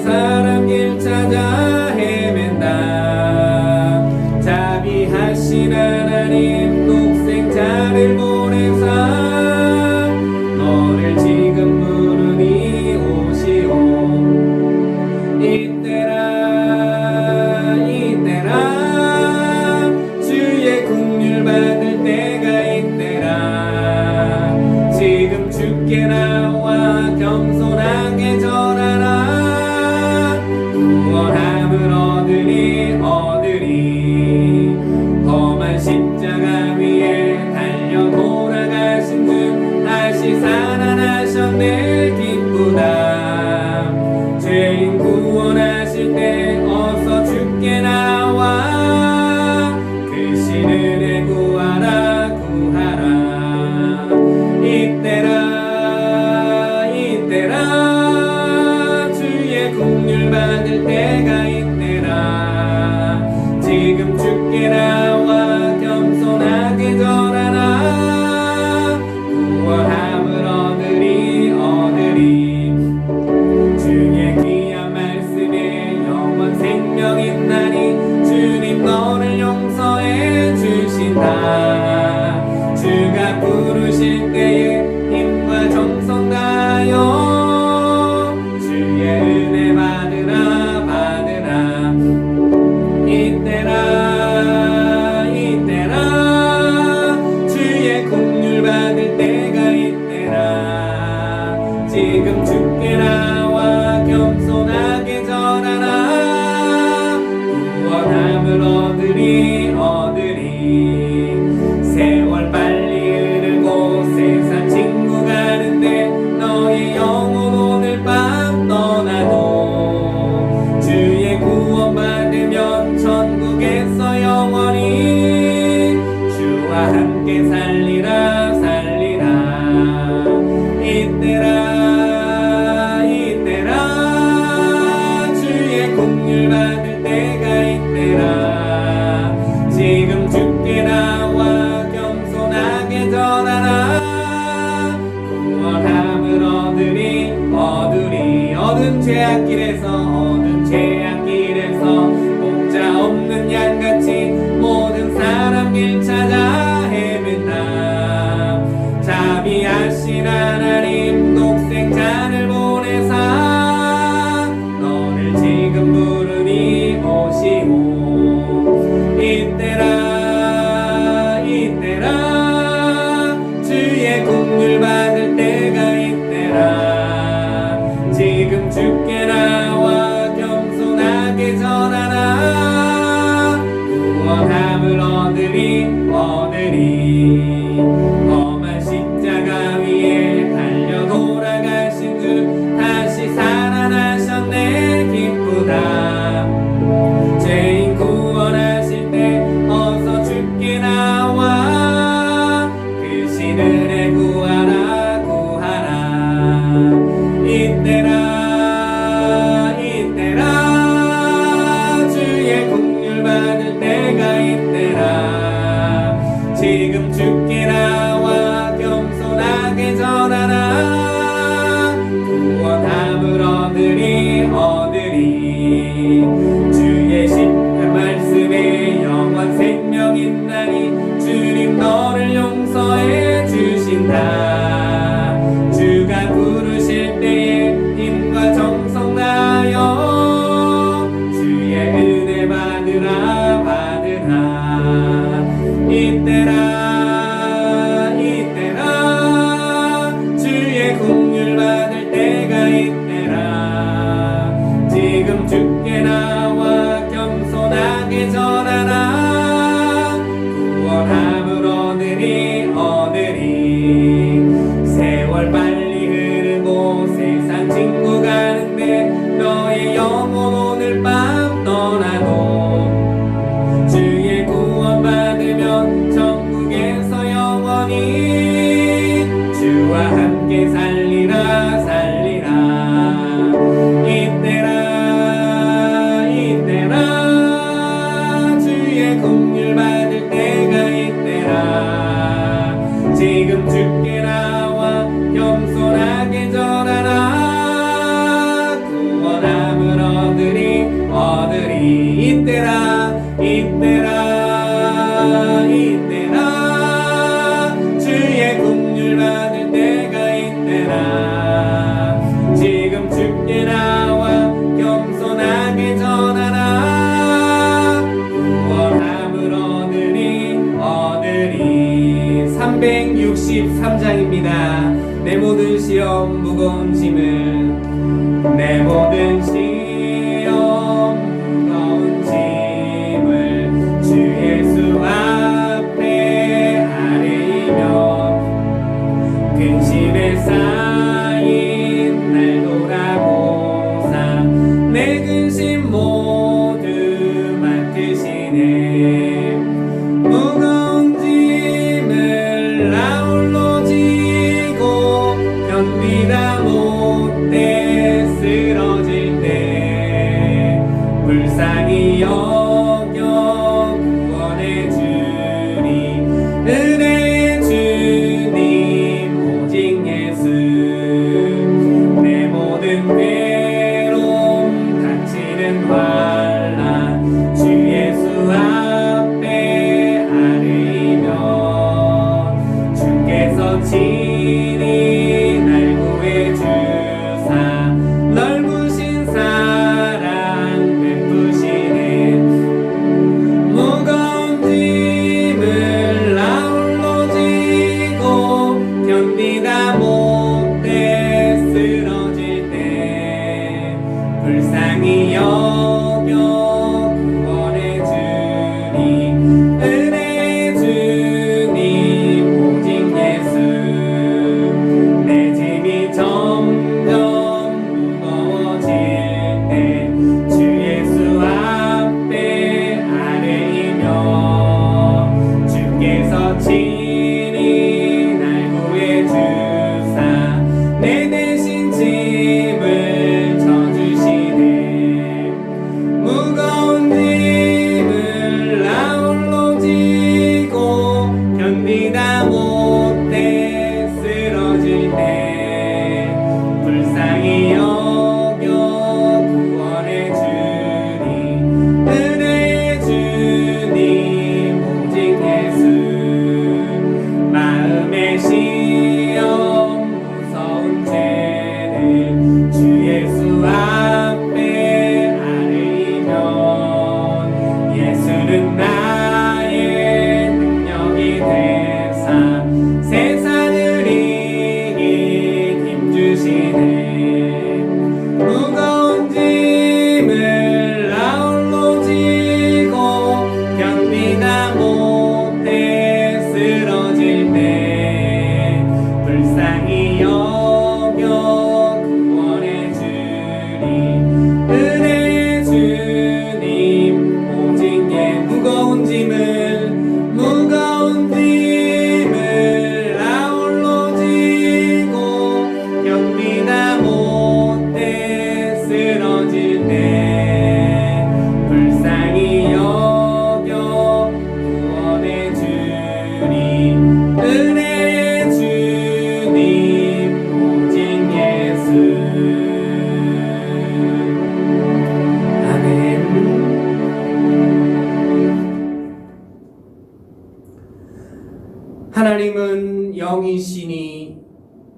사람 길 찾아 헤맨다. 자비하신 하나님 독생자를 보내사 너를 지금 부르니 오시오. 이때라 주의 긍휼 받을 때가 이때라. 지금 주께 나와 겸손하게 절하라. 구원함을 얻으리 험한 십자가 위에 달려 돌아가신 주 다시 살아나셨네. 기쁘다. 죄인 구원하실 때 어서 주께 나와 그 신은혜 구하라. 이때라 주의 긍휼 받을 때가 이때라. 지금 주께 나와 겸손하게 절하라. 구원함을 얻으리 주의 귀한 말씀에 영원 생명 있나니 주님 너를 용서해 주신다. 주가 부르실 때에 힘과 정성 다하여 주의 은혜 받으라. 이때라 주의 긍휼 받을 때가 이때라. 지금 주께 나와 겸손하게 절하라. 구원함을 얻으리 세월 빨리 흐르고 세상 친구 가는데 너의 영혼 오늘 밤 떠나도 주의 구원 받으면 천국에서 영원히 주와 함께 살리라. 이때라 주의 긍휼 받을 때가 이때라. 지금 주께 나와 겸손하게 전하라. 구원함을 얻으리 어두운 죄악길에서 목자 없는 양같이 모든 사람 길 찾아 헤맨다. 자비하신 하나님 독생자를 보내사 너를 지금 부르니 오시오. 이때라 주의 긍휼 받을 때가 이때라. 지금 주께 나와 겸손하게 전하라. 구원함을 얻으리 험한 십자가 위에 달려 돌아가신 주 다시 살아나셨네. 기쁘다. 죄인 구원하실 때 어서 주께 나와 그 신은혜 구하라. 이때라 주의 긍휼 받을 때가 이때라. 지금 주께 나와 겸손하게 절하라. 구원함을 얻으리 주의 심한 말씀에 영원 생명 있나니 주님 너를 용서해 주신다. 주가 부르실 때에 힘과 정성 다하여 주의 은혜 받으라. 이때라 주의 긍휼 받을 때가 이때라. 지금 주께 나와 복함을 얻으리 이때라 주의 긍휼 받을 때가 이때라 지금 주께 나와 겸손하게 전하라 구원함을 얻으리 363장입니다 내 모든 시험 무거운 짐을 내 모든 시험 무거운 짐을 주 예수 앞에 아뢰이며 근심에 쌓인 날 돌아보사 내 근심 모두 맡으시네 무거운 짐을 나 홀로 지고 견디다 못해 쓰러질 때 불쌍히 여겨 구원해 주리 은혜의 주님 오직 예수 내 모든 괴로움 닥치는 환난 주 예수 앞에 아뢰이며 주께서 친히 날 구해 주사 넓으신 사랑 베푸시네 무거운 짐을 나 홀로 지고 견디다 못해 쓰러질 때 불쌍히 여겨 구원해 주리 은혜의 주님 오직 예수 내 짐이 점점 무거워질 때 주 예수 앞에 아뢰이며 주께서 친히 날 구해 주사 내 대신 짐을 져주시네 무거운 짐을 나 홀로 지고 견디다 못해 쓰러질 때 불쌍히 여겨 구원해 주리 은혜의 주님 오직 예수 마음의 시험 무서운 죄를 주 예수 앞에 아뢰이면 예수는 나의 능력이 되사 세상을 이길 힘 주시네 무거운 짐을 나 홀로 지고 견디다 못해 쓰러질 때 불쌍히 여겨 구원해 주리 은혜의 주님 오직 무거운 짐을 나 홀로 지고 견디다 못해 쓰러질 때 불쌍히 여겨 구원해 주리 은혜의 주님 오직 예수 아멘 하나님은 영이시니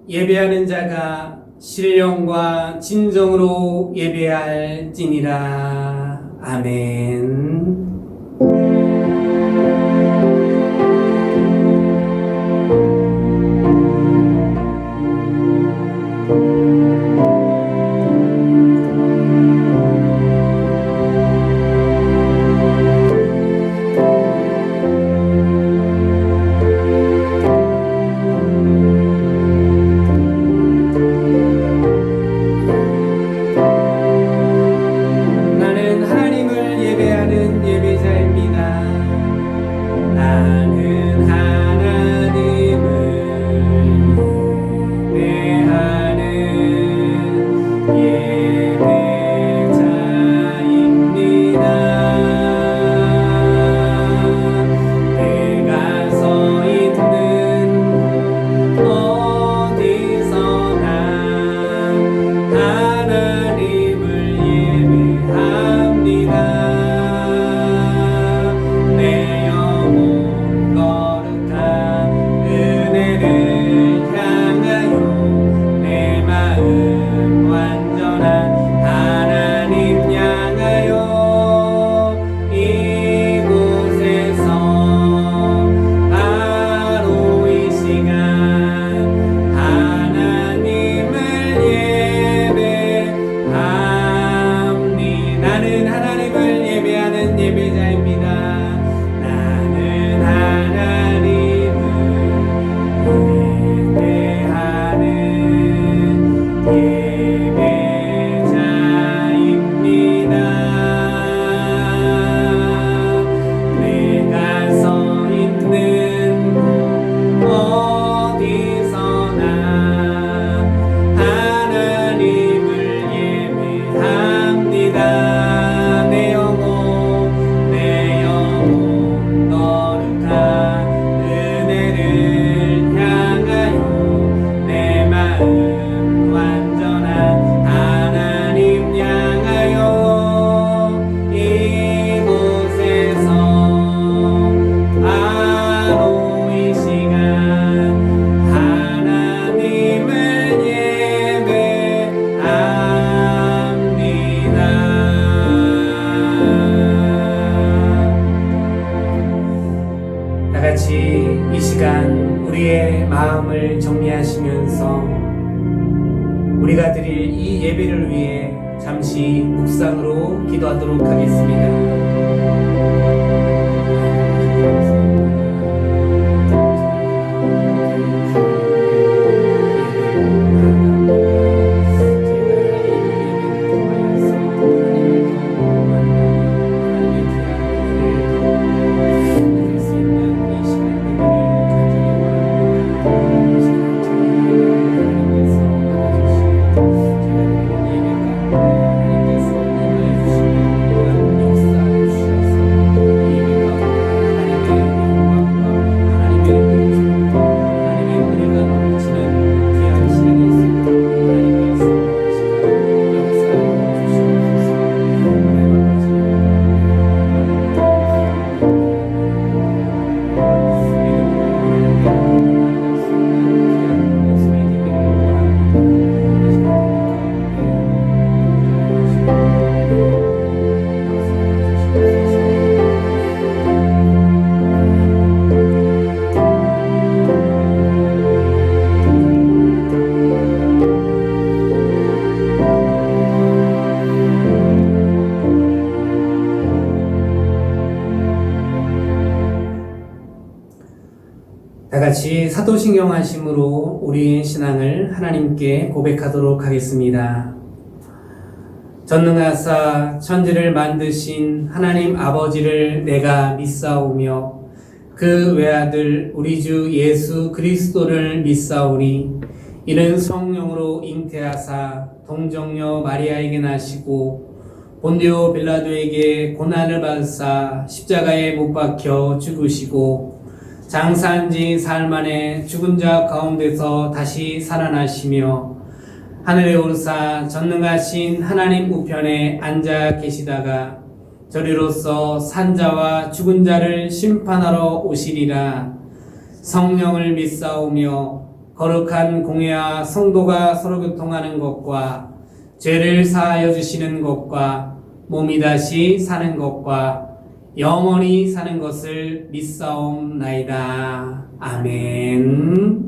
예배하는 자가 신령과 진정으로 예배할지니라 아멘 나는 하나님을 예배하는 예배자입니다. 마음을 정리하시면서 우리가 드릴 이 예배를 위해 잠시 묵상으로 기도하도록 하겠습니다. 다 같이 사도신경 하심으로 우리의 신앙을 하나님께 고백하도록 하겠습니다. 전능하사 천지를 만드신 하나님 아버지를 내가 믿사오며 그 외아들 우리 주 예수 그리스도를 믿사오니 이는 성령으로 잉태하사 동정녀 마리아에게 나시고 본디오 빌라도에게 고난을 받으사 십자가에 못 박혀 죽으시고 장사한 지 사흘 만에 죽은 자 가운데서 다시 살아나시며 하늘에 오르사 전능하신 하나님 우편에 앉아 계시다가 저리로서 산자와 죽은 자를 심판하러 오시리라. 성령을 믿사오며 거룩한 공회와 성도가 서로 교통하는 것과 죄를 사하여 주시는 것과 몸이 다시 사는 것과 영원히 사는 것을 믿사옵나이다. 아멘.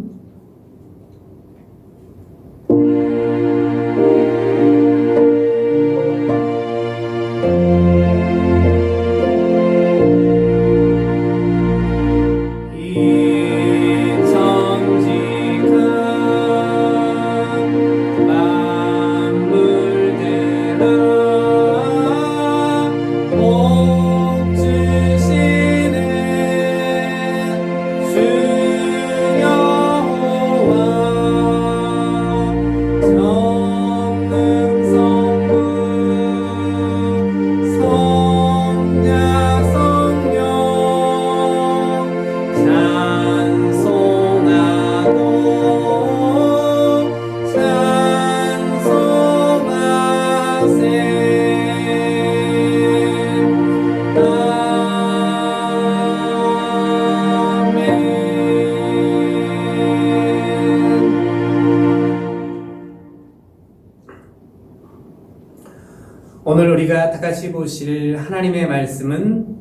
오늘 우리가 다 같이 보실 하나님의 말씀은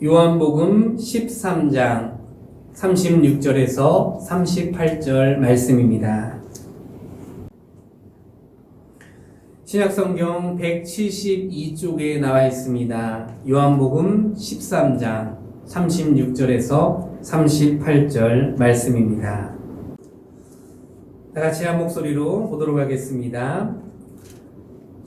요한복음 13장 36절에서 38절 말씀입니다. 신약성경 172쪽에 나와 있습니다. 요한복음 13장 36절에서 38절 말씀입니다. 다 같이 한 목소리로 보도록 하겠습니다.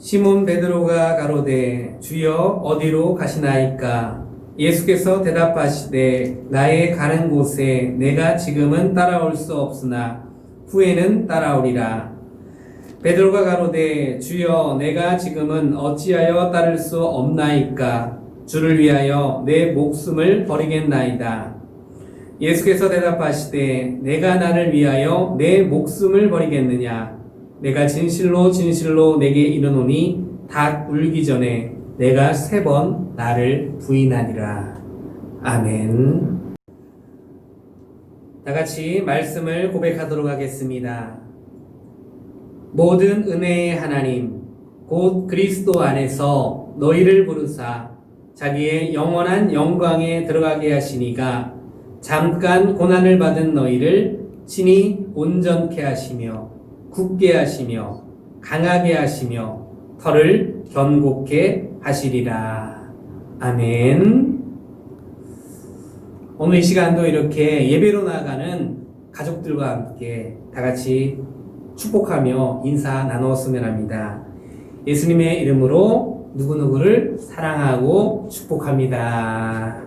시몬 베드로가 가로되 주여 어디로 가시나이까? 예수께서 대답하시되 나의 가는 곳에 내가 지금은 따라올 수 없으나 후에는 따라오리라. 베드로가 가로되 주여 내가 지금은 어찌하여 따를 수 없나이까? 주를 위하여 내 목숨을 버리겠나이다. 예수께서 대답하시되 내가 나를 위하여 내 목숨을 버리겠느냐? 내가 진실로 진실로 내게 이르노니 닭 울기 전에 내가 3번 나를 부인하리라. 아멘. 다 같이 말씀을 고백하도록 하겠습니다. 모든 은혜의 하나님 곧 그리스도 안에서 너희를 부르사 자기의 영원한 영광에 들어가게 하시니가 잠깐 고난을 받은 너희를 친히 온전케 하시며 굳게 하시며 강하게 하시며 털을 견고케 하시리라. 아멘. 오늘 이 시간도 이렇게 예배로 나아가는 가족들과 함께 다 같이 축복하며 인사 나누었으면 합니다. 예수님의 이름으로 누구누구를 사랑하고 축복합니다.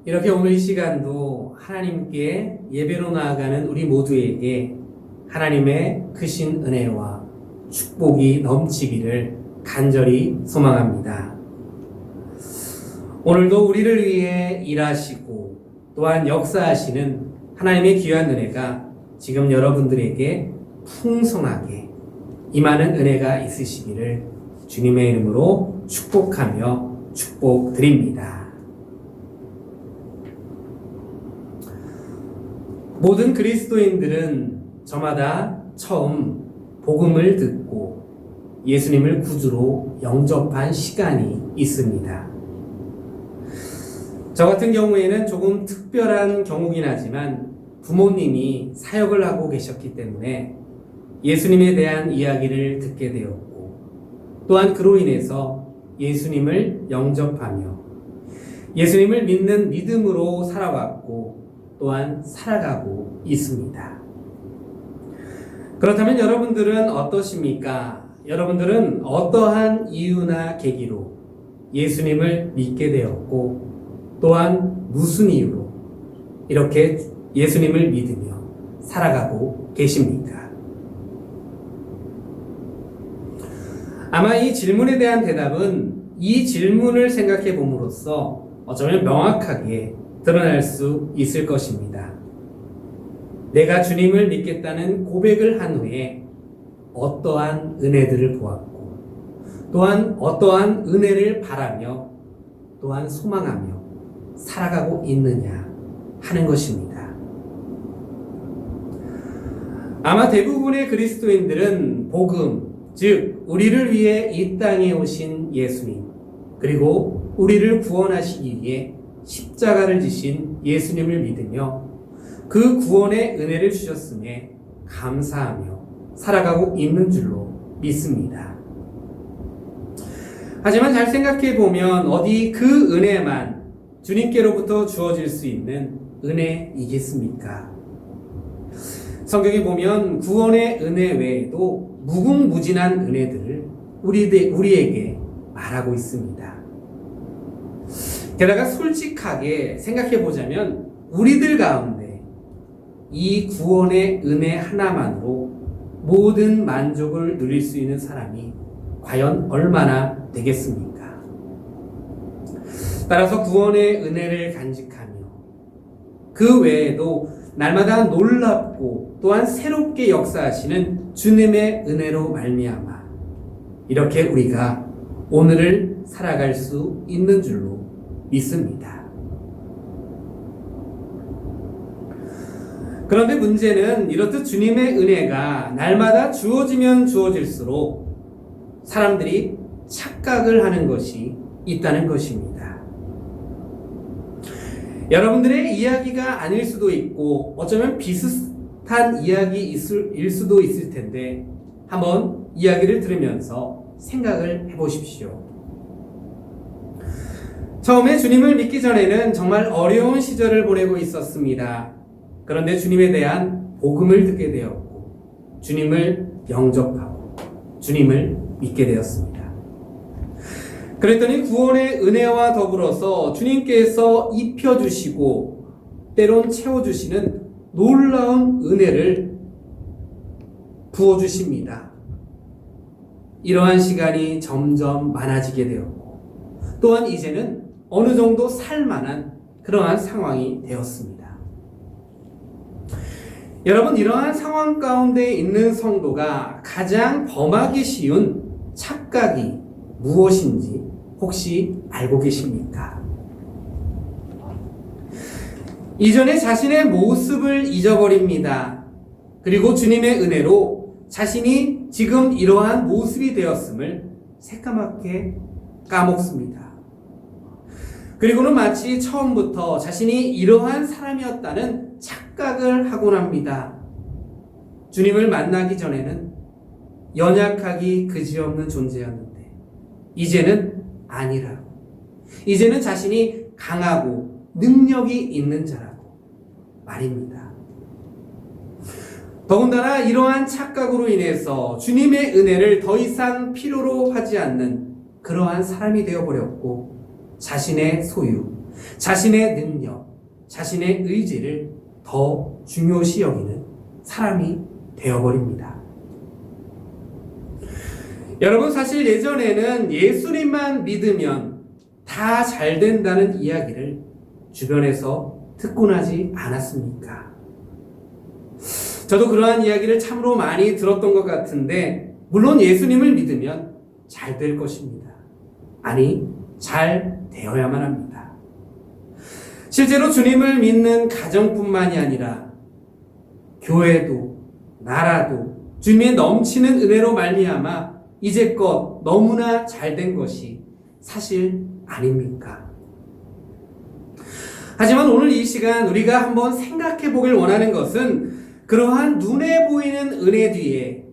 이렇게 오늘 이 시간도 하나님께 예배로 나아가는 우리 모두에게 하나님의 크신 은혜와 축복이 넘치기를 간절히 소망합니다. 오늘도 우리를 위해 일하시고 또한 역사하시는 하나님의 귀한 은혜가 지금 여러분들에게 풍성하게 임하는 은혜가 있으시기를 주님의 이름으로 축복하며 축복드립니다. 모든 그리스도인들은 저마다 처음 복음을 듣고 예수님을 구주로 영접한 시간이 있습니다. 저 같은 경우에는 조금 특별한 경우긴 하지만 부모님이 사역을 하고 계셨기 때문에 예수님에 대한 이야기를 듣게 되었고 또한 그로 인해서 예수님을 영접하며 예수님을 믿는 믿음으로 살아왔고 또한 살아가고 있습니다. 그렇다면 여러분들은 어떠십니까? 여러분들은 어떠한 이유나 계기로 예수님을 믿게 되었고 또한 무슨 이유로 이렇게 예수님을 믿으며 살아가고 계십니까? 아마 이 질문에 대한 대답은 이 질문을 생각해 봄으로써 어쩌면 명확하게 드러날 수 있을 것입니다. 내가 주님을 믿겠다는 고백을 한 후에 어떠한 은혜들을 보았고 또한 어떠한 은혜를 바라며 또한 소망하며 살아가고 있느냐 하는 것입니다. 아마 대부분의 그리스도인들은 복음, 즉 우리를 위해 이 땅에 오신 예수님 그리고 우리를 구원하시기 위해 십자가를 지신 예수님을 믿으며 그 구원의 은혜를 주셨음에 감사하며 살아가고 있는 줄로 믿습니다. 하지만 잘 생각해 보면 어디 그 은혜만 주님께로부터 주어질 수 있는 은혜이겠습니까? 성경에 보면 구원의 은혜 외에도 무궁무진한 은혜들을 우리에게 말하고 있습니다. 게다가 솔직하게 생각해 보자면 우리들 가운데 이 구원의 은혜 하나만으로 모든 만족을 누릴 수 있는 사람이 과연 얼마나 되겠습니까? 따라서 구원의 은혜를 간직하며 그 외에도 날마다 놀랍고 또한 새롭게 역사하시는 주님의 은혜로 말미암아 이렇게 우리가 오늘을 살아갈 수 있는 줄로 믿습니다. 그런데 문제는 이렇듯 주님의 은혜가 날마다 주어지면 주어질수록 사람들이 착각을 하는 것이 있다는 것입니다. 여러분들의 이야기가 아닐 수도 있고 어쩌면 비슷한 이야기일 수도 있을 텐데 한번 이야기를 들으면서 생각을 해보십시오. 처음에 주님을 믿기 전에는 정말 어려운 시절을 보내고 있었습니다. 그런데 주님에 대한 복음을 듣게 되었고 주님을 영접하고 주님을 믿게 되었습니다. 그랬더니 구원의 은혜와 더불어서 주님께서 입혀주시고 때론 채워주시는 놀라운 은혜를 부어주십니다. 이러한 시간이 점점 많아지게 되었고 또한 이제는 어느 정도 살만한 그러한 상황이 되었습니다. 여러분, 이러한 상황 가운데 있는 성도가 가장 범하기 쉬운 착각이 무엇인지 혹시 알고 계십니까? 이전에 자신의 모습을 잊어버립니다. 그리고 주님의 은혜로 자신이 지금 이러한 모습이 되었음을 새까맣게 까먹습니다. 그리고는 마치 처음부터 자신이 이러한 사람이었다는 착각을 하곤 합니다. 주님을 만나기 전에는 연약하기 그지없는 존재였는데 이제는 아니라고. 이제는 자신이 강하고 능력이 있는 자라고 말입니다. 더군다나 이러한 착각으로 인해서 주님의 은혜를 더 이상 필요로 하지 않는 그러한 사람이 되어버렸고 자신의 소유, 자신의 능력, 자신의 의지를 더 중요시 여기는 사람이 되어버립니다. 여러분, 사실 예전에는 예수님만 믿으면 다 잘 된다는 이야기를 주변에서 듣곤 하지 않았습니까? 저도 그러한 이야기를 참으로 많이 들었던 것 같은데, 물론 예수님을 믿으면 잘 될 것입니다. 아니, 잘 되어야만 합니다. 실제로 주님을 믿는 가정뿐만이 아니라 교회도, 나라도 주님의 넘치는 은혜로 말미암아 이제껏 너무나 잘된 것이 사실 아닙니까? 하지만 오늘 이 시간 우리가 한번 생각해 보길 원하는 것은 그러한 눈에 보이는 은혜 뒤에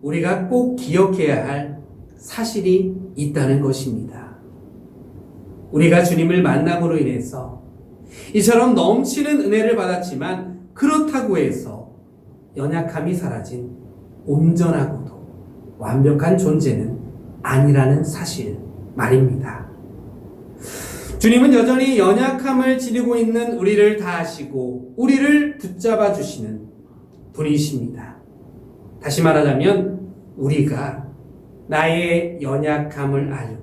우리가 꼭 기억해야 할 사실이 있다는 것입니다. 우리가 주님을 만남으로 인해서 이처럼 넘치는 은혜를 받았지만 그렇다고 해서 연약함이 사라진 온전하고도 완벽한 존재는 아니라는 사실 말입니다. 주님은 여전히 연약함을 지니고 있는 우리를 다하시고 우리를 붙잡아 주시는 분이십니다. 다시 말하자면 우리가 나의 연약함을 알고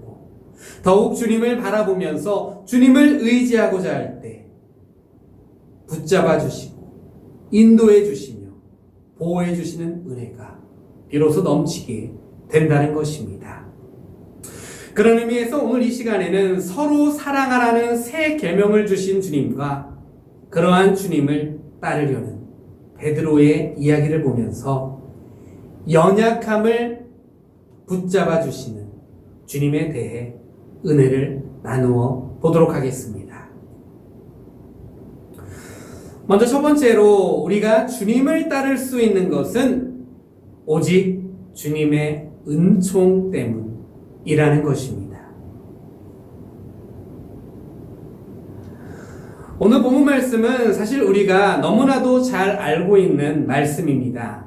더욱 주님을 바라보면서 주님을 의지하고자 할 때 붙잡아 주시고 인도해 주시며 보호해 주시는 은혜가 비로소 넘치게 된다는 것입니다. 그런 의미에서 오늘 이 시간에는 서로 사랑하라는 새 계명을 주신 주님과 그러한 주님을 따르려는 베드로의 이야기를 보면서 연약함을 붙잡아 주시는 주님에 대해 은혜를 나누어 보도록 하겠습니다. 먼저 첫 번째로 우리가 주님을 따를 수 있는 것은 오직 주님의 은총 때문이라는 것입니다. 오늘 본문 말씀은 사실 우리가 너무나도 잘 알고 있는 말씀입니다.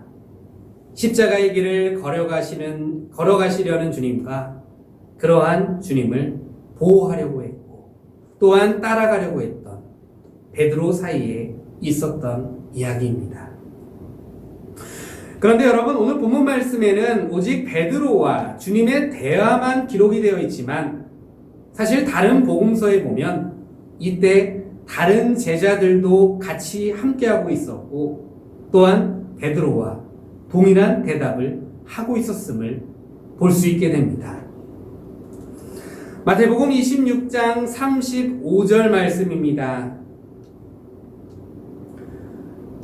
십자가의 길을 걸어가시려는 주님과 그러한 주님을 보호하려고 했고 또한 따라가려고 했던 베드로 사이에 있었던 이야기입니다. 그런데 여러분, 오늘 본문 말씀에는 오직 베드로와 주님의 대화만 기록이 되어 있지만 사실 다른 복음서에 보면 이때 다른 제자들도 같이 함께하고 있었고 또한 베드로와 동일한 대답을 하고 있었음을 볼 수 있게 됩니다. 마태복음 26장 35절 말씀입니다.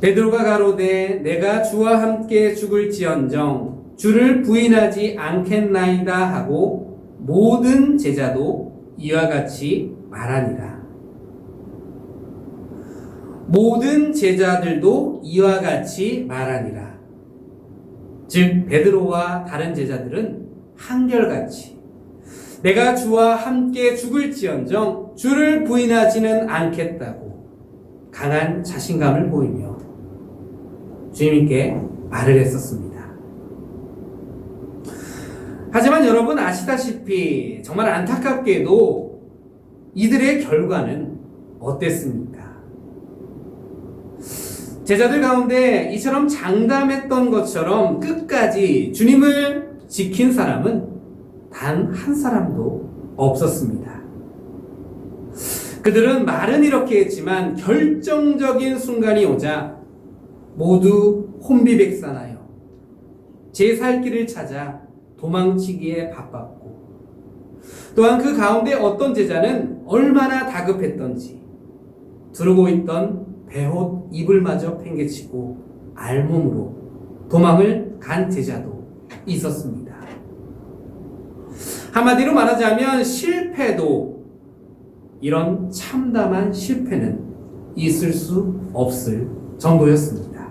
베드로가 가로되 내가 주와 함께 죽을지언정 주를 부인하지 않겠나이다 하고 모든 제자도 이와 같이 말하니라. 모든 제자들도 이와 같이 말하니라. 즉 베드로와 다른 제자들은 한결같이 내가 주와 함께 죽을지언정 주를 부인하지는 않겠다고 강한 자신감을 보이며 주님께 말을 했었습니다. 하지만 여러분 아시다시피 정말 안타깝게도 이들의 결과는 어땠습니까? 제자들 가운데 이처럼 장담했던 것처럼 끝까지 주님을 지킨 사람은 단 한 사람도 없었습니다. 그들은 말은 이렇게 했지만 결정적인 순간이 오자 모두 혼비백산하여 제 살 길을 찾아 도망치기에 바빴고 또한 그 가운데 어떤 제자는 얼마나 다급했던지 두르고 있던 베옷 이불마저 팽개치고 알몸으로 도망을 간 제자도 있었습니다. 한마디로 말하자면 실패도 이런 참담한 실패는 있을 수 없을 정도였습니다.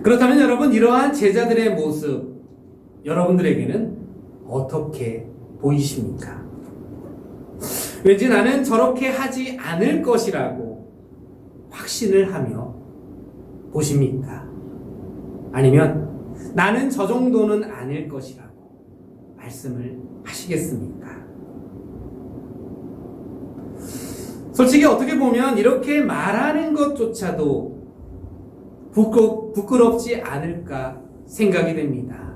그렇다면 여러분, 이러한 제자들의 모습 여러분들에게는 어떻게 보이십니까? 왠지 나는 저렇게 하지 않을 것이라고 확신을 하며 보십니까? 아니면 나는 저 정도는 아닐 것이라고 말씀을 하시겠습니까? 솔직히 어떻게 보면 이렇게 말하는 것조차도 부끄럽지 않을까 생각이 됩니다.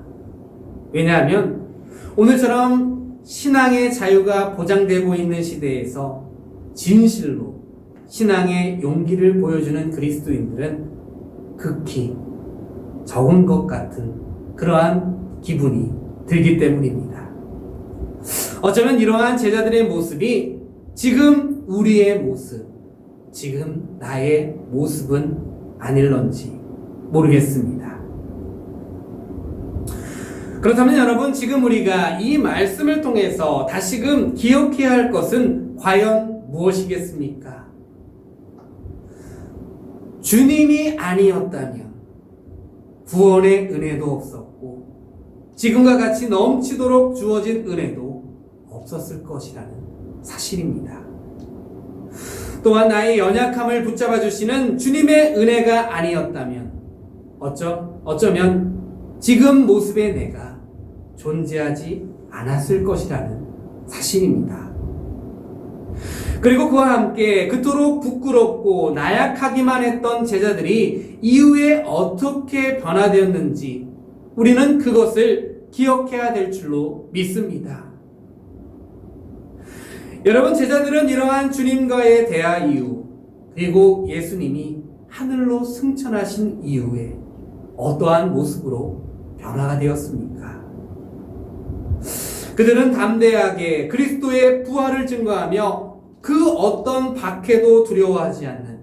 왜냐하면 오늘처럼 신앙의 자유가 보장되고 있는 시대에서 진실로 신앙의 용기를 보여주는 그리스도인들은 극히 적은 것 같은 그러한 기분이 들기 때문입니다. 어쩌면 이러한 제자들의 모습이 지금 우리의 모습, 지금 나의 모습은 아닐런지 모르겠습니다. 그렇다면 여러분, 지금 우리가 이 말씀을 통해서 다시금 기억해야 할 것은 과연 무엇이겠습니까? 주님이 아니었다면 구원의 은혜도 없었고 지금과 같이 넘치도록 주어진 은혜도 없었을 것이라는 사실입니다. 또한 나의 연약함을 붙잡아 주시는 주님의 은혜가 아니었다면 어쩌면 지금 모습의 내가 존재하지 않았을 것이라는 사실입니다. 그리고 그와 함께 그토록 부끄럽고 나약하기만 했던 제자들이 이후에 어떻게 변화되었는지 우리는 그것을 기억해야 될 줄로 믿습니다. 여러분, 제자들은 이러한 주님과의 대화 이후, 그리고 예수님이 하늘로 승천하신 이후에 어떠한 모습으로 변화가 되었습니까? 그들은 담대하게 그리스도의 부활을 증거하며 그 어떤 박해도 두려워하지 않는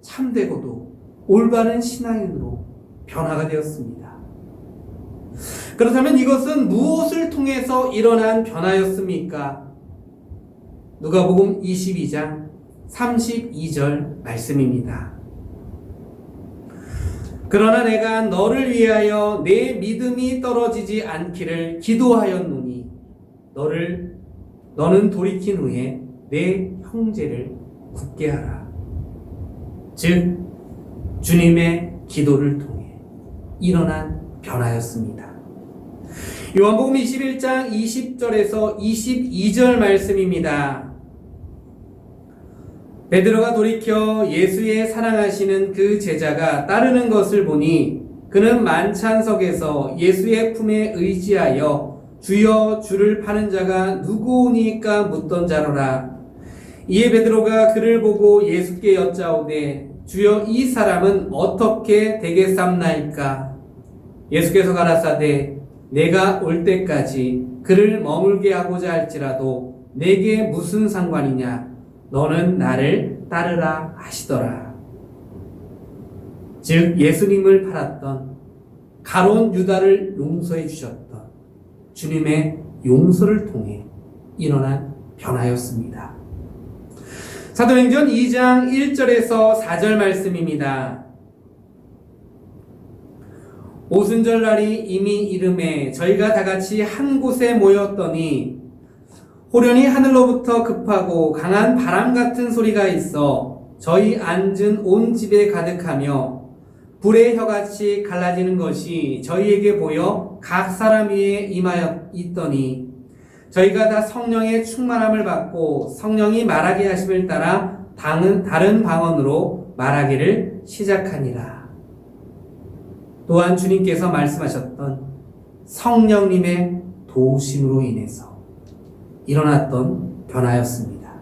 참되고도 올바른 신앙인으로 변화가 되었습니다. 그렇다면 이것은 무엇을 통해서 일어난 변화였습니까? 누가복음 22장 32절 말씀입니다. 그러나 내가 너를 위하여 내 믿음이 떨어지지 않기를 기도하였노니 너는 돌이킨 후에 내 형제를 굳게 하라. 즉 주님의 기도를 통해 일어난 변화였습니다. 요한복음 21장 20절에서 22절 말씀입니다. 베드로가 돌이켜 예수의 사랑하시는 그 제자가 따르는 것을 보니 그는 만찬석에서 예수의 품에 의지하여 주여 주를 파는 자가 누구오니까 묻던 자로라. 이에 베드로가 그를 보고 예수께 여짜오되 주여 이 사람은 어떻게 되겠삼나이까? 예수께서 가라사대 내가 올 때까지 그를 머물게 하고자 할지라도 내게 무슨 상관이냐? 너는 나를 따르라 하시더라. 즉 예수님을 팔았던 가룟 유다를 용서해 주셨던 주님의 용서를 통해 일어난 변화였습니다. 사도행전 2장 1절에서 4절 말씀입니다. 오순절 날이 이미 이름에 저희가 다같이 한 곳에 모였더니 호련히 하늘로부터 급하고 강한 바람 같은 소리가 있어 저희 앉은 온 집에 가득하며 불의 혀같이 갈라지는 것이 저희에게 보여 각 사람 위에 임하여 있더니 저희가 다 성령의 충만함을 받고 성령이 말하게 하심을 따라 다른 방언으로 말하기를 시작하니라. 또한 주님께서 말씀하셨던 성령님의 도우심으로 인해서 일어났던 변화였습니다.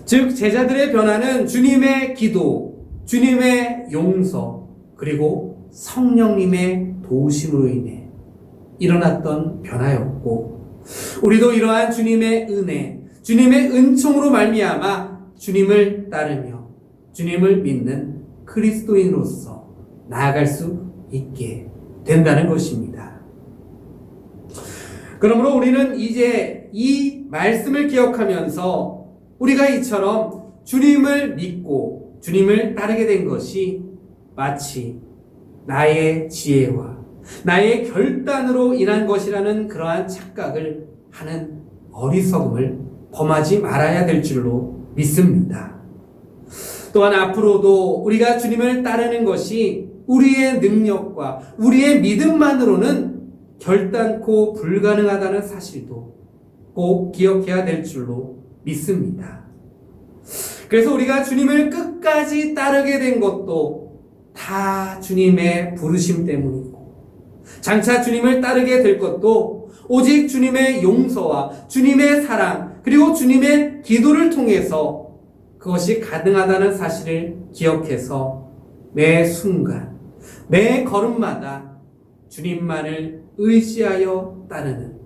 즉 제자들의 변화는 주님의 기도, 주님의 용서, 그리고 성령님의 도우심으로 인해 일어났던 변화였고 우리도 이러한 주님의 은혜, 주님의 은총으로 말미암아 주님을 따르며 주님을 믿는 그리스도인으로서 나아갈 수 있게 된다는 것입니다. 그러므로 우리는 이제 이 말씀을 기억하면서 우리가 이처럼 주님을 믿고 주님을 따르게 된 것이 마치 나의 지혜와 나의 결단으로 인한 것이라는 그러한 착각을 하는 어리석음을 범하지 말아야 될 줄로 믿습니다. 또한 앞으로도 우리가 주님을 따르는 것이 우리의 능력과 우리의 믿음만으로는 결단코 불가능하다는 사실도 꼭 기억해야 될 줄로 믿습니다. 그래서 우리가 주님을 끝까지 따르게 된 것도 다 주님의 부르심 때문이고, 장차 주님을 따르게 될 것도 오직 주님의 용서와 주님의 사랑 그리고 주님의 기도를 통해서 그것이 가능하다는 사실을 기억해서 매 순간 매 걸음마다 주님만을 의지하여 따르는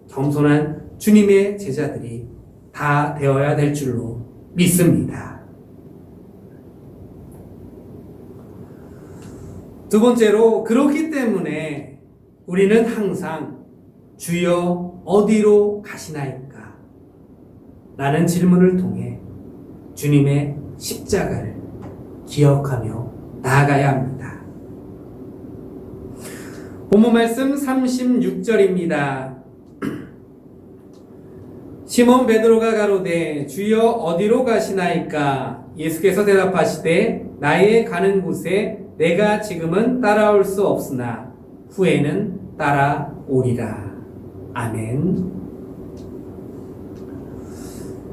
겸손한 주님의 제자들이 다 되어야 될 줄로 믿습니다. 두 번째로, 그렇기 때문에 우리는 항상 주여 어디로 가시나이까? 라는 질문을 통해 주님의 십자가를 기억하며 나아가야 합니다. 본문 말씀 36절입니다. 시몬 베드로가 가로되 주여 어디로 가시나이까? 예수께서 대답하시되 나의 가는 곳에 내가 지금은 따라올 수 없으나 후에는 따라오리라. 아멘.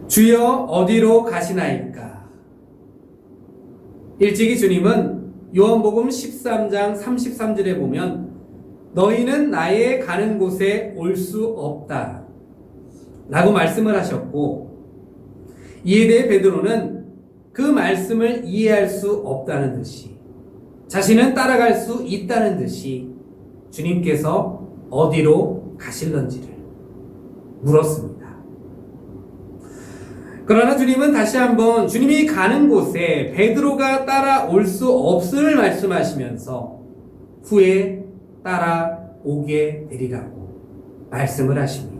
주여 어디로 가시나이까? 일찍이 주님은 요한복음 13장 33절에 보면 너희는 나의 가는 곳에 올 수 없다 라고 말씀을 하셨고, 이에 대해 베드로는 그 말씀을 이해할 수 없다는 듯이, 자신은 따라갈 수 있다는 듯이 주님께서 어디로 가실런지를 물었습니다. 그러나 주님은 다시 한번 주님이 가는 곳에 베드로가 따라올 수 없음을 말씀하시면서 후에 따라오게 되리라고 말씀을 하십니다.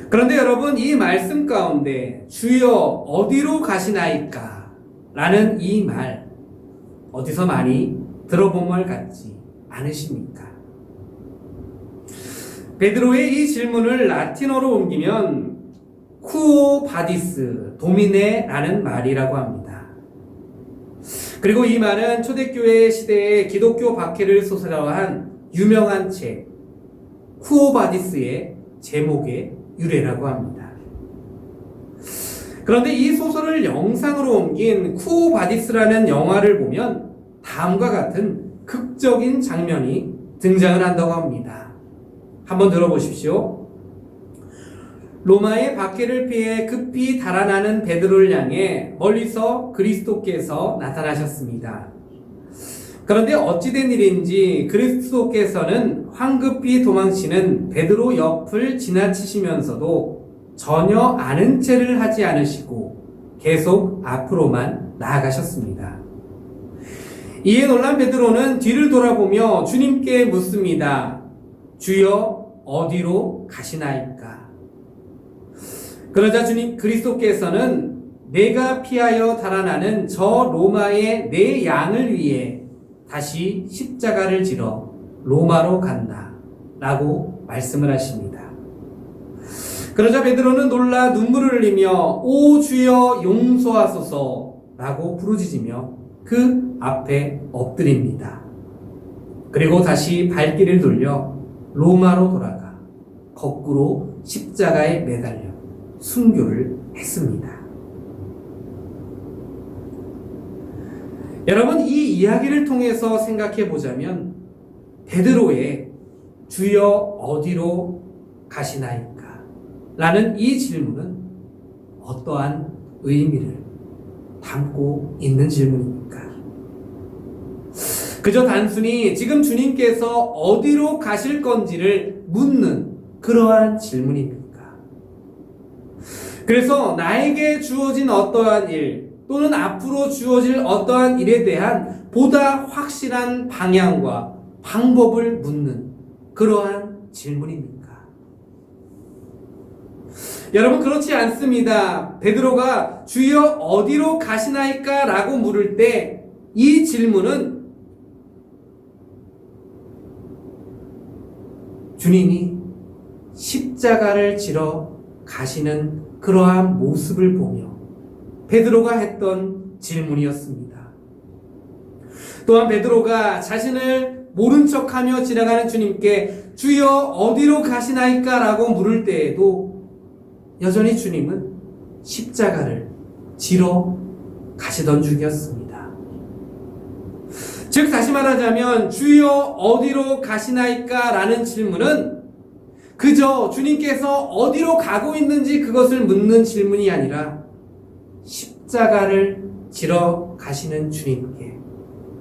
그런데 여러분, 이 말씀 가운데 주여 어디로 가시나이까? 라는 이 말 어디서 많이 들어본 말 같지 않으십니까? 베드로의 이 질문을 라틴어로 옮기면 쿠오 바디스 도미네라는 말이라고 합니다. 그리고 이 말은 초대교회 시대에 기독교 박해를 소설화한 유명한 책 쿠오 바디스의 제목의 유래라고 합니다. 그런데 이 소설을 영상으로 옮긴 쿠오 바디스라는 영화를 보면 다음과 같은 극적인 장면이 등장을 한다고 합니다. 한번 들어보십시오. 로마의 박해를 피해 급히 달아나는 베드로를 향해 멀리서 그리스도께서 나타나셨습니다. 그런데 어찌된 일인지 그리스도께서는 황급히 도망치는 베드로 옆을 지나치시면서도 전혀 아는 체를 하지 않으시고 계속 앞으로만 나아가셨습니다. 이에 놀란 베드로는 뒤를 돌아보며 주님께 묻습니다. 주여 어디로 가시나이까? 그러자 주님 그리스도께서는 내가 피하여 달아나는 저 로마의 내 양을 위해 다시 십자가를 지러 로마로 간다 라고 말씀을 하십니다. 그러자 베드로는 놀라 눈물을 흘리며 오 주여 용서하소서 라고 부르짖으며 그 앞에 엎드립니다. 그리고 다시 발길을 돌려 로마로 돌아가 거꾸로 십자가에 매달려 순교를 했습니다. 여러분, 이 이야기를 통해서 생각해 보자면 베드로의 주여 어디로 가시나이까? 라는 이 질문은 어떠한 의미를 담고 있는 질문입니까? 그저 단순히 지금 주님께서 어디로 가실 건지를 묻는 그러한 질문입니까? 그래서 나에게 주어진 어떠한 일 또는 앞으로 주어질 어떠한 일에 대한 보다 확실한 방향과 방법을 묻는 그러한 질문입니까? 여러분, 그렇지 않습니다. 베드로가 주여 어디로 가시나이까? 라고 물을 때 이 질문은 주님이 십자가를 지러 가시는 그러한 모습을 보며 베드로가 했던 질문이었습니다. 또한 베드로가 자신을 모른 척하며 지나가는 주님께 주여 어디로 가시나이까? 라고 물을 때에도 여전히 주님은 십자가를 지러 가시던 중이었습니다. 즉 다시 말하자면 주여 어디로 가시나이까? 라는 질문은 그저 주님께서 어디로 가고 있는지 그것을 묻는 질문이 아니라 십자가를 지러 가시는 주님께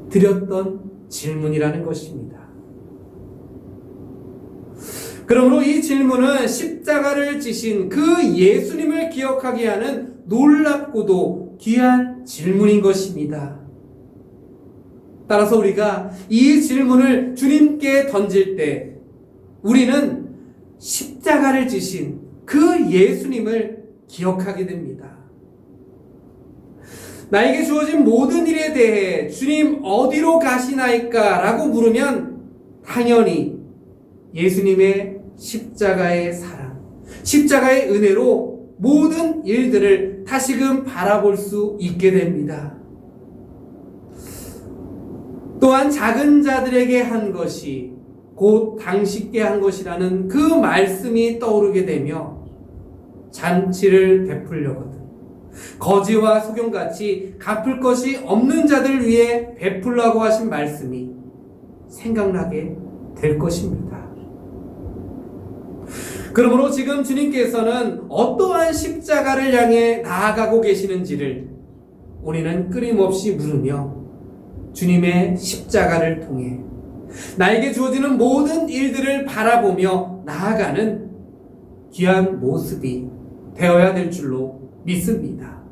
드렸던 질문이라는 것입니다. 그러므로 이 질문은 십자가를 지신 그 예수님을 기억하게 하는 놀랍고도 귀한 질문인 것입니다. 따라서 우리가 이 질문을 주님께 던질 때 우리는 십자가를 지신 그 예수님을 기억하게 됩니다. 나에게 주어진 모든 일에 대해 주님 어디로 가시나이까? 라고 물으면 당연히 예수님의 십자가의 사랑, 십자가의 은혜로 모든 일들을 다시금 바라볼 수 있게 됩니다. 또한 작은 자들에게 한 것이 곧 당신께 한 것이라는 그 말씀이 떠오르게 되며 잔치를 베풀려거든 거지와 소경같이 갚을 것이 없는 자들 위해 베풀라고 하신 말씀이 생각나게 될 것입니다. 그러므로 지금 주님께서는 어떠한 십자가를 향해 나아가고 계시는지를 우리는 끊임없이 물으며 주님의 십자가를 통해 나에게 주어지는 모든 일들을 바라보며 나아가는 귀한 모습이 되어야 될 줄로 믿습니다.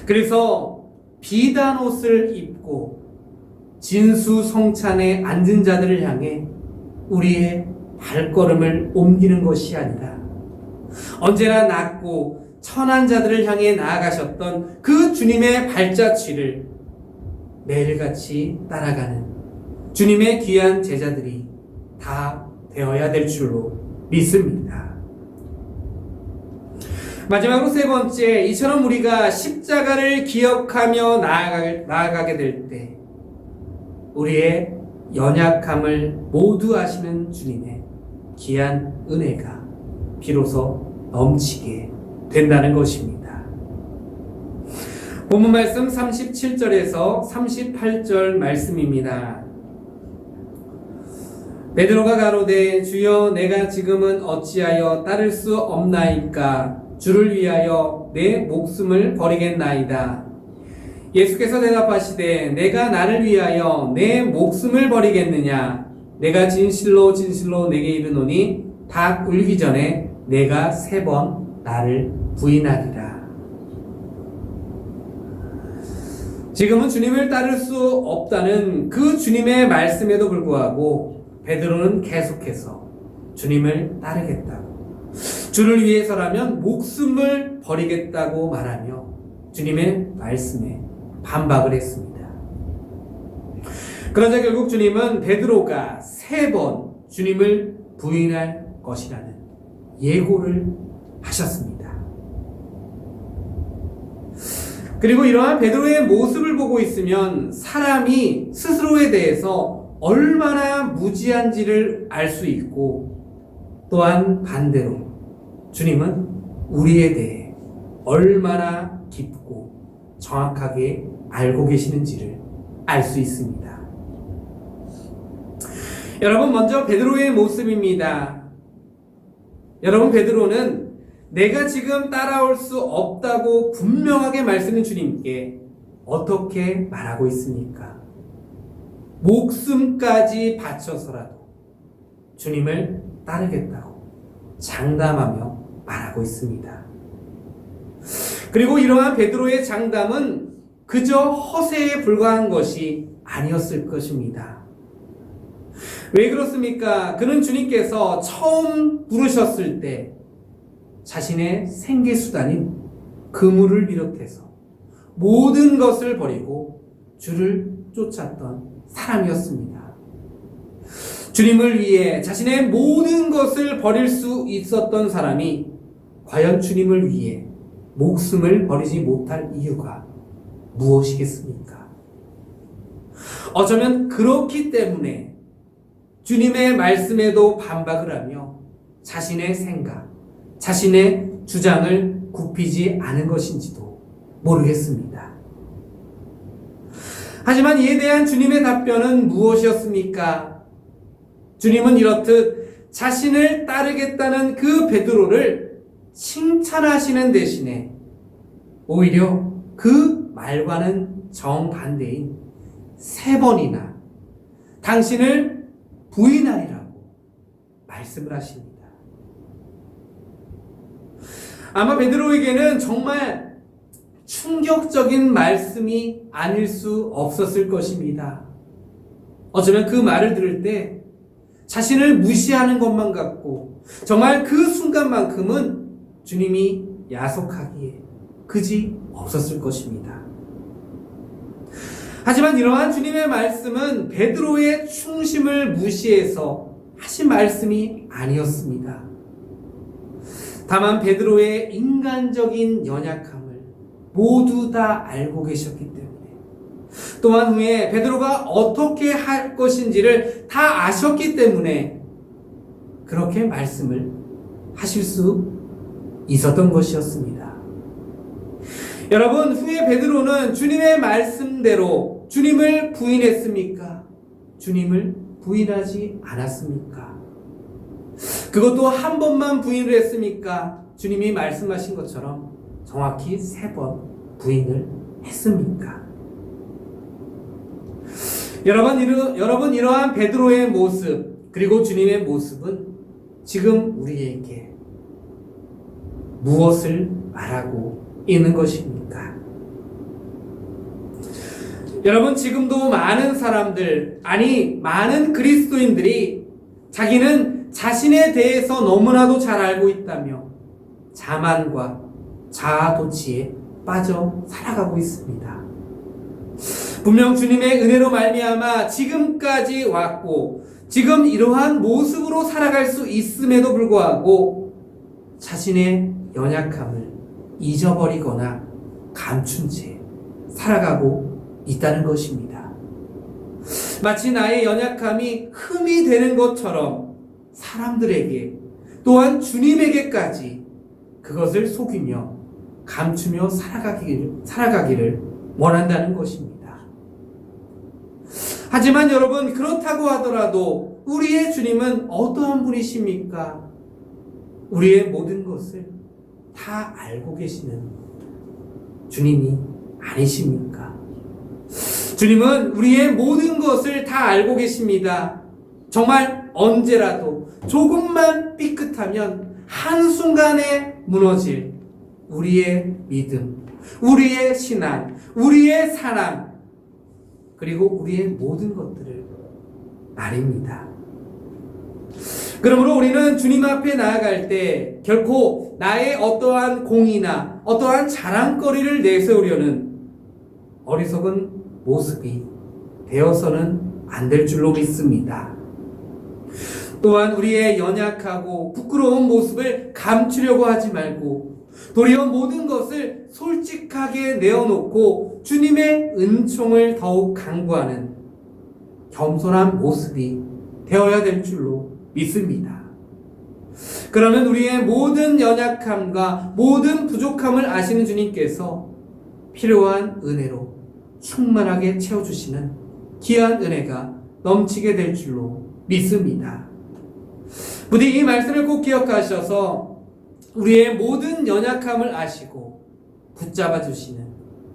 그래서 비단 옷을 입고 진수성찬에 앉은 자들을 향해 우리의 발걸음을 옮기는 것이 아니라 언제나 낮고 천한 자들을 향해 나아가셨던 그 주님의 발자취를 매일같이 따라가는 주님의 귀한 제자들이 다 되어야 될 줄로 믿습니다. 마지막으로 세 번째, 이처럼 우리가 십자가를 기억하며 나아가게 될 때 우리의 연약함을 모두 아시는 주님의 귀한 은혜가 비로소 넘치게 된다는 것입니다. 본문 말씀 37절에서 38절 말씀입니다. 베드로가 가로되 주여 내가 지금은 어찌하여 따를 수 없나이까? 주를 위하여 내 목숨을 버리겠나이다. 예수께서 대답하시되 내가 나를 위하여 내 목숨을 버리겠느냐? 내가 진실로 진실로 내게 이르노니 닭 울기 전에 내가 3번 나를 부인하리라. 지금은 주님을 따를 수 없다는 그 주님의 말씀에도 불구하고 베드로는 계속해서 주님을 따르겠다고, 주를 위해서라면 목숨을 버리겠다고 말하며 주님의 말씀에 반박을 했습니다. 그러자 결국 주님은 베드로가 3번 주님을 부인할 것이라는 예고를 하셨습니다. 그리고 이러한 베드로의 모습을 보고 있으면 사람이 스스로에 대해서 얼마나 무지한지를 알 수 있고, 또한 반대로 주님은 우리에 대해 얼마나 깊고 정확하게 알고 계시는지를 알 수 있습니다. 여러분, 먼저 베드로의 모습입니다. 여러분, 베드로는 내가 지금 따라올 수 없다고 분명하게 말씀인 주님께 어떻게 말하고 있습니까? 목숨까지 바쳐서라도 주님을 따르겠다고 장담하며 말하고 있습니다. 그리고 이러한 베드로의 장담은 그저 허세에 불과한 것이 아니었을 것입니다. 왜 그렇습니까? 그는 주님께서 처음 부르셨을 때 자신의 생계수단인 그물을 비롯해서 모든 것을 버리고 주를 쫓았던 사람이었습니다. 주님을 위해 자신의 모든 것을 버릴 수 있었던 사람이 과연 주님을 위해 목숨을 버리지 못할 이유가 무엇이겠습니까? 어쩌면 그렇기 때문에 주님의 말씀에도 반박을 하며 자신의 생각, 자신의 주장을 굽히지 않은 것인지도 모르겠습니다. 하지만 이에 대한 주님의 답변은 무엇이었습니까? 주님은 이렇듯 자신을 따르겠다는 그 베드로를 칭찬하시는 대신에 오히려 그 말과는 정반대인 3번이나 당신을 부인하리라고 말씀을 하십니다. 아마 베드로에게는 정말 충격적인 말씀이 아닐 수 없었을 것입니다. 어쩌면 그 말을 들을 때 자신을 무시하는 것만 같고 정말 그 순간만큼은 주님이 야속하기에 그지 없었을 것입니다. 하지만 이러한 주님의 말씀은 베드로의 충심을 무시해서 하신 말씀이 아니었습니다. 다만 베드로의 인간적인 연약함을 모두 다 알고 계셨기 때문에 또한 후에 베드로가 어떻게 할 것인지를 다 아셨기 때문에 그렇게 말씀을 하실 수 있었던 것이었습니다. 여러분, 후에 베드로는 주님의 말씀대로 주님을 부인했습니까? 주님을 부인하지 않았습니까? 그것도 한 번만 부인을 했습니까? 주님이 말씀하신 것처럼 정확히 3번 부인을 했습니까? 여러분, 이러한 베드로의 모습 그리고 주님의 모습은 지금 우리에게 무엇을 말하고 있는 것입니까? 여러분, 지금도 많은 사람들, 아니 많은 그리스도인들이 자기는 자신에 대해서 너무나도 잘 알고 있다며 자만과 자아도취에 빠져 살아가고 있습니다. 분명 주님의 은혜로 말미암아 지금까지 왔고 지금 이러한 모습으로 살아갈 수 있음에도 불구하고 자신의 연약함을 잊어버리거나 감춘 채 살아가고 있다는 것입니다. 마치 나의 연약함이 흠이 되는 것처럼 사람들에게 또한 주님에게까지 그것을 속이며 감추며 살아가기를 원한다는 것입니다. 하지만 여러분, 그렇다고 하더라도 우리의 주님은 어떠한 분이십니까? 우리의 모든 것을 다 알고 계시는 주님이 아니십니까? 주님은 우리의 모든 것을 다 알고 계십니다. 정말 언제라도 조금만 삐끗하면 한순간에 무너질 우리의 믿음, 우리의 신앙, 우리의 사랑, 그리고 우리의 모든 것들을 말입니다. 그러므로 우리는 주님 앞에 나아갈 때 결코 나의 어떠한 공이나 어떠한 자랑거리를 내세우려는 어리석은 모습이 되어서는 안 될 줄로 믿습니다. 또한 우리의 연약하고 부끄러운 모습을 감추려고 하지 말고 도리어 모든 것을 솔직하게 내어놓고 주님의 은총을 더욱 강구하는 겸손한 모습이 되어야 될 줄로 믿습니다. 그러면 우리의 모든 연약함과 모든 부족함을 아시는 주님께서 필요한 은혜로 충만하게 채워주시는 귀한 은혜가 넘치게 될 줄로 믿습니다. 부디 이 말씀을 꼭 기억하셔서 우리의 모든 연약함을 아시고 붙잡아 주시는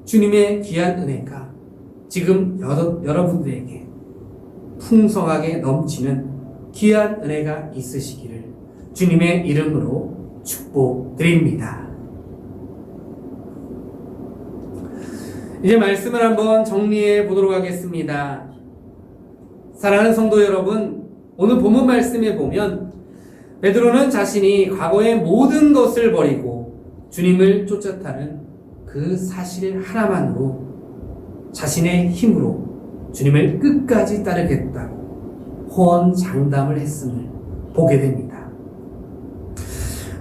주님의 귀한 은혜가 지금 여러분들에게 풍성하게 넘치는 귀한 은혜가 있으시기를 주님의 이름으로 축복드립니다. 이제 말씀을 한번 정리해 보도록 하겠습니다. 사랑하는 성도 여러분, 오늘 본문 말씀에 보면 베드로는 자신이 과거의 모든 것을 버리고 주님을 쫓았다는 그 사실 하나만으로 자신의 힘으로 주님을 끝까지 따르겠다고 호언장담을 했음을 보게 됩니다.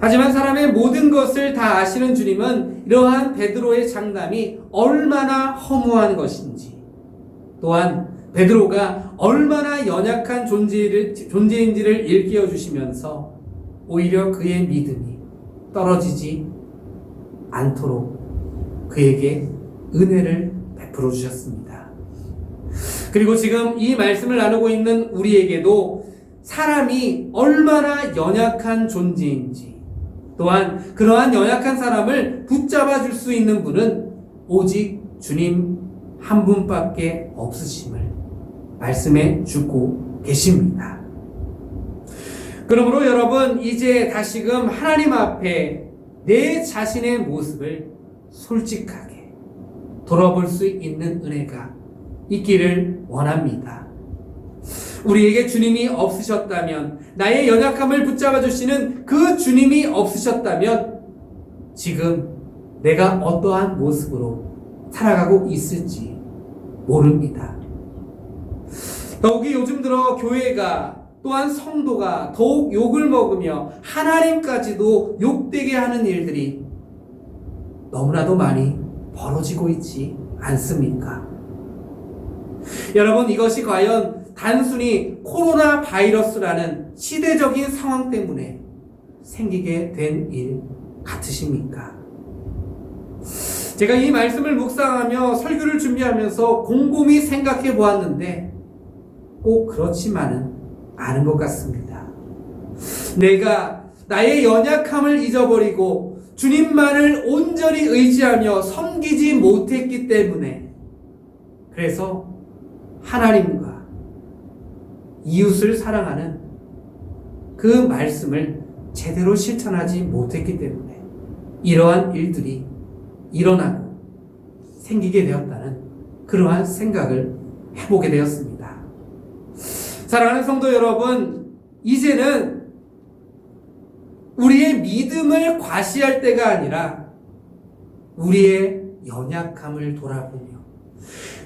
하지만 사람의 모든 것을 다 아시는 주님은 이러한 베드로의 장담이 얼마나 허무한 것인지, 또한 베드로가 얼마나 연약한 존재인지를 일깨워 주시면서 오히려 그의 믿음이 떨어지지 않도록 그에게 은혜를 베풀어 주셨습니다. 그리고 지금 이 말씀을 나누고 있는 우리에게도 사람이 얼마나 연약한 존재인지, 또한 그러한 연약한 사람을 붙잡아 줄 수 있는 분은 오직 주님 한 분밖에 없으심을 말씀해 주고 계십니다. 그러므로 여러분, 이제 다시금 하나님 앞에 내 자신의 모습을 솔직하게 돌아볼 수 있는 은혜가 있기를 원합니다. 우리에게 주님이 없으셨다면, 나의 연약함을 붙잡아 주시는 그 주님이 없으셨다면 지금 내가 어떠한 모습으로 살아가고 있을지 모릅니다. 더욱이 요즘 들어 교회가, 또한 성도가 더욱 욕을 먹으며 하나님까지도 욕되게 하는 일들이 너무나도 많이 벌어지고 있지 않습니까? 여러분, 이것이 과연 단순히 코로나 바이러스라는 시대적인 상황 때문에 생기게 된 일 같으십니까? 제가 이 말씀을 묵상하며 설교를 준비하면서 곰곰이 생각해 보았는데 꼭 그렇지만은 않은 것 같습니다. 내가 나의 연약함을 잊어버리고 주님만을 온전히 의지하며 섬기지 못했기 때문에, 그래서 하나님과 이웃을 사랑하는 그 말씀을 제대로 실천하지 못했기 때문에 이러한 일들이 일어나고 생기게 되었다는 그러한 생각을 해보게 되었습니다. 사랑하는 성도 여러분, 이제는 우리의 믿음을 과시할 때가 아니라 우리의 연약함을 돌아보며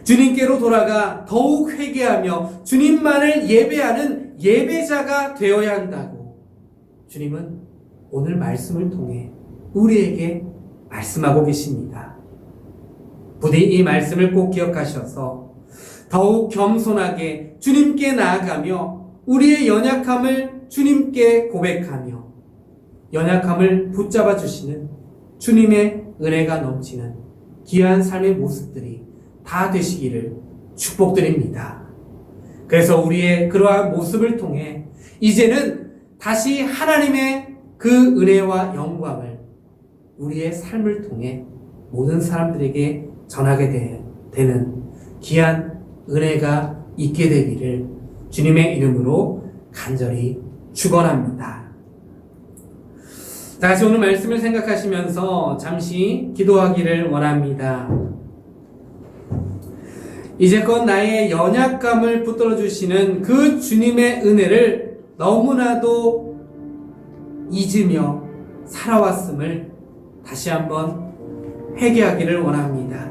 주님께로 돌아가 더욱 회개하며 주님만을 예배하는 예배자가 되어야 한다고 주님은 오늘 말씀을 통해 우리에게 말씀하고 계십니다. 부디 이 말씀을 꼭 기억하셔서 더욱 겸손하게 주님께 나아가며 우리의 연약함을 주님께 고백하며 연약함을 붙잡아 주시는 주님의 은혜가 넘치는 귀한 삶의 모습들이 다 되시기를 축복드립니다. 그래서 우리의 그러한 모습을 통해 이제는 다시 하나님의 그 은혜와 영광을 우리의 삶을 통해 모든 사람들에게 전하게 되는 귀한 은혜가 있게 되기를 주님의 이름으로 간절히 축원합니다. 다시 오늘 말씀을 생각하시면서 잠시 기도하기를 원합니다. 이제껏 나의 연약감을 붙들어 주시는 그 주님의 은혜를 너무나도 잊으며 살아왔음을 다시 한번 회개하기를 원합니다.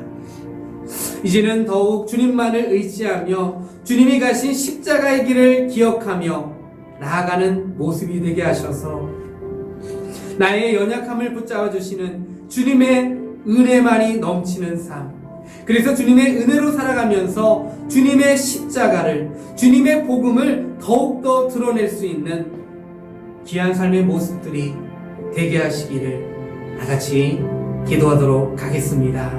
이제는 더욱 주님만을 의지하며 주님이 가신 십자가의 길을 기억하며 나아가는 모습이 되게 하셔서 나의 연약함을 붙잡아 주시는 주님의 은혜만이 넘치는 삶, 그래서 주님의 은혜로 살아가면서 주님의 십자가를, 주님의 복음을 더욱더 드러낼 수 있는 귀한 삶의 모습들이 되게 하시기를 다같이 기도하도록 하겠습니다.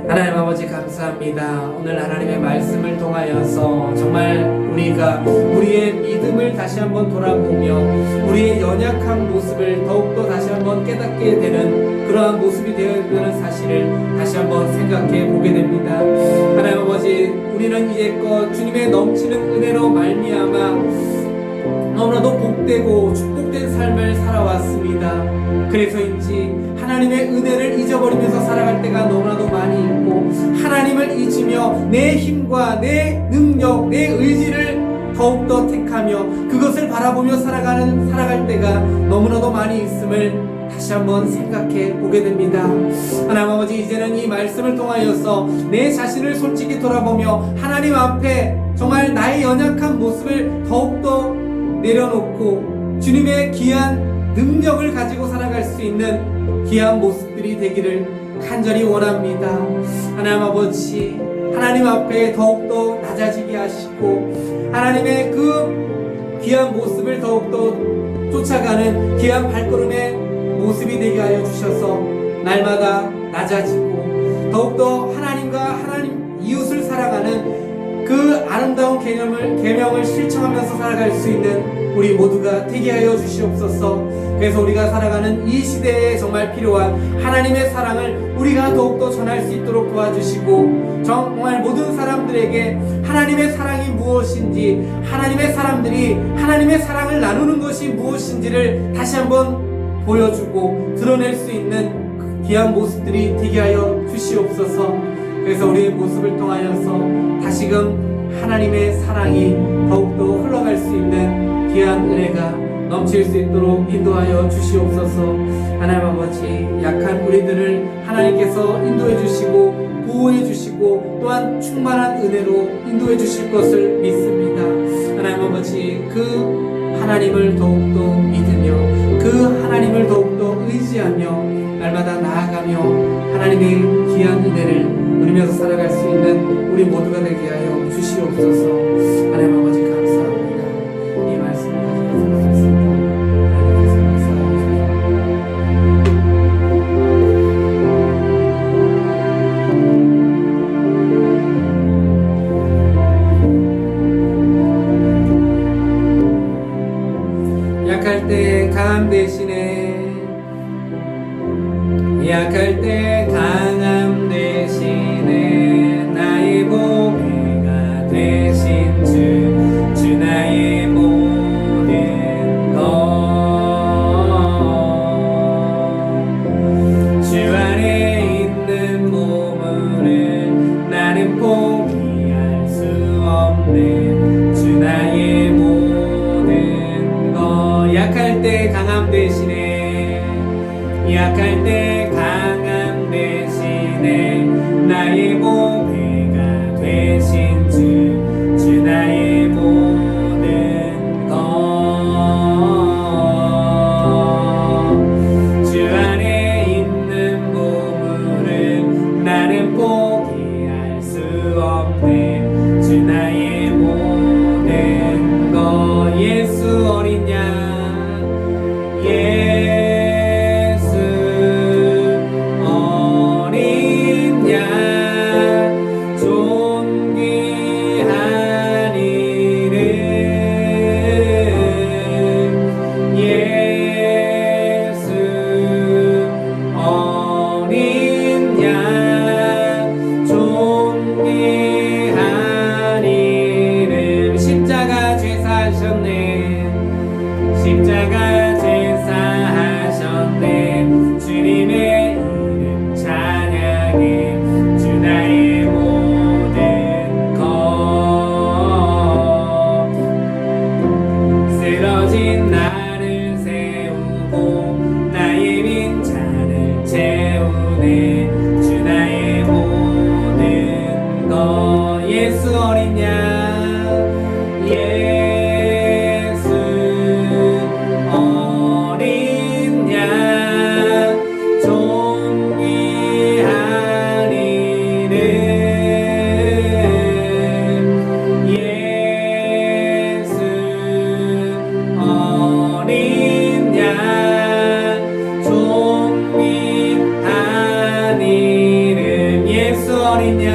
하나님 아버지 감사합니다. 오늘 하나님의 말씀을 통하여서 정말 우리가 우리의 믿음을 다시 한번 돌아보며 우리의 연약한 모습을 더욱더 다시 한번 깨닫게 되는 그러한 모습이 되어있는 사실을 다시 한번 생각해 보게 됩니다. 하나님 아버지, 우리는 이제껏 주님의 넘치는 은혜로 말미암아 너무나도 복되고 축복된 삶을 살아왔습니다. 그래서인지 하나님의 은혜를 잊어버리면서 살아갈 때가 너무나도 많이 있고, 하나님을 잊으며 내 힘과 내 능력, 내 의지를 더욱더 택하며 그것을 바라보며 살아갈 때가 너무나도 많이 있음을 다시 한번 생각해 보게 됩니다. 하나님 아버지, 이제는 이 말씀을 통하여서 내 자신을 솔직히 돌아보며 하나님 앞에 정말 나의 연약한 모습을 더욱더 내려놓고 주님의 귀한 능력을 가지고 살아갈 수 있는 귀한 모습들이 되기를 간절히 원합니다. 하나님 아버지, 하나님 앞에 더욱더 낮아지게 하시고 하나님의 그 귀한 모습을 더욱더 쫓아가는 귀한 발걸음의 모습이 되게 하여 주셔서 날마다 낮아지고 더욱더 하나님과 하나님 이웃을 사랑하는 그 아름다운 계명을 실천하면서 살아갈 수 있는 우리 모두가 되게 하여 주시옵소서. 그래서 우리가 살아가는 이 시대에 정말 필요한 하나님의 사랑을 우리가 더욱더 전할 수 있도록 도와주시고 정말 모든 사람들에게 하나님의 사랑이 무엇인지, 하나님의 사람들이 하나님의 사랑을 나누는 것이 무엇인지를 다시 한번 보여주고 드러낼 수 있는 그 귀한 모습들이 되게 하여 주시옵소서. 그래서 우리의 모습을 통하여서 다시금 하나님의 사랑이 더욱더 흘러갈 수 있는 귀한 은혜가 넘칠 수 있도록 인도하여 주시옵소서. 하나님 아버지, 약한 우리들을 하나님께서 인도해 주시고 보호해 주시고 또한 충만한 은혜로 인도해 주실 것을 믿습니다. 하나님 아버지, 그 하나님을 더욱더 믿으며 그 하나님을 더욱더 의지하며 날마다 나아가며 하나님의 귀한 은혜를 누리면서 살아갈 수 있는 우리 모두가 되게 하여 주시옵소서. 하나님 아버지, 감사합니다. 이 말씀을 가지고 살아갈 수 있도록 하나님께서 역사하옵소서. 약할 때 강함 대신에, 약할 때 강함 대신에 나의 보배가 되신 주 나의 모든 것, 주 안에 있는 보물을 나는 포기할 수 없는 주 나의 모든 것. 약할 때 강함 대신에, 약할 때 강함 대신에 나의 보배가 되신 주 나의 모든 것, 주 안에 있는 보물은 나는 포기할 수 없네 주 나의 모든 것. 예수 어린 양, 십자가 제사하셨네. 주님의 이름 찬양해 주 나의 모든 것. 쓰러진 나를 세우고 나의 빈잔을 채우네 주 나의 모든 것. 예수 어린 양, 어린 양,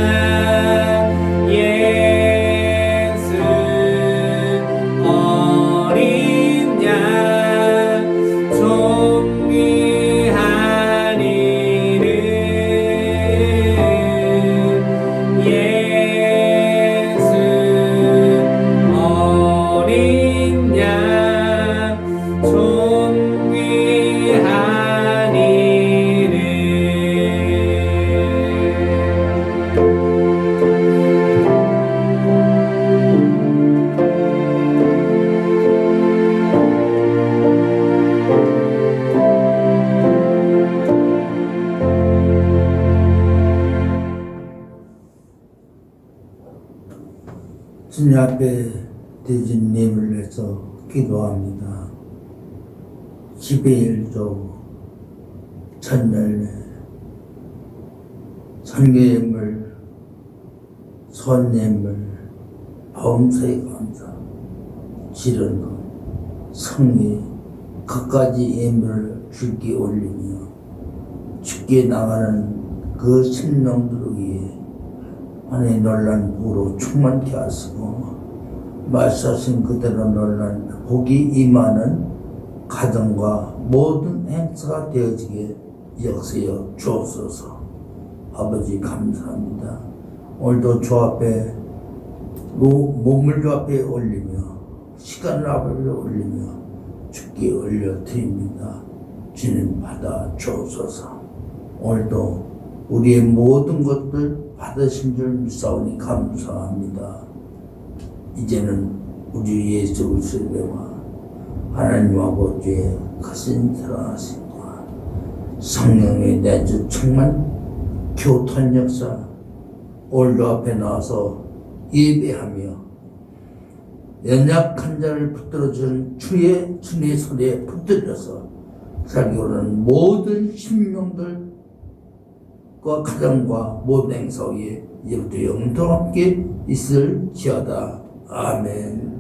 예수 어린 양, 존귀한 이름, 예수 어린 양, 존귀한 이름. 주님 앞에 드진 예물을 해서 기도합니다. 기배일조 천열매 선교예물 선예물 범사의 감사 지른 성의 그까지 예물을 주께 올리며 주께 나가는 그 심령들 위에 하나의 놀란 복으로 충만케 하시고 말씀하신 그대로 놀란 복이 임하는 가정과 모든 행사가 되어지게 역사여 주옵소서. 아버지 감사합니다. 오늘도 주 앞에 몸을 주 앞에 올리며 시간을 앞에 올리며 주께 올려드립니다. 주님 받아 주옵소서. 오늘도 우리의 모든 것들 받으신 줄 믿사오니 감사합니다. 이제는 우리 예수 그리스도와 하나님 아버지의 크신 사랑하심과 성령의 내주 충만 교통 역사 오늘도 앞에 나와서 예배하며 연약한 자를 붙들어주는 주의 손에 붙들려서 살기 원하는 모든 심령들과 가정과 모든 행사 위에 이제부터 영원토록 함께 있을지어다. 아멘.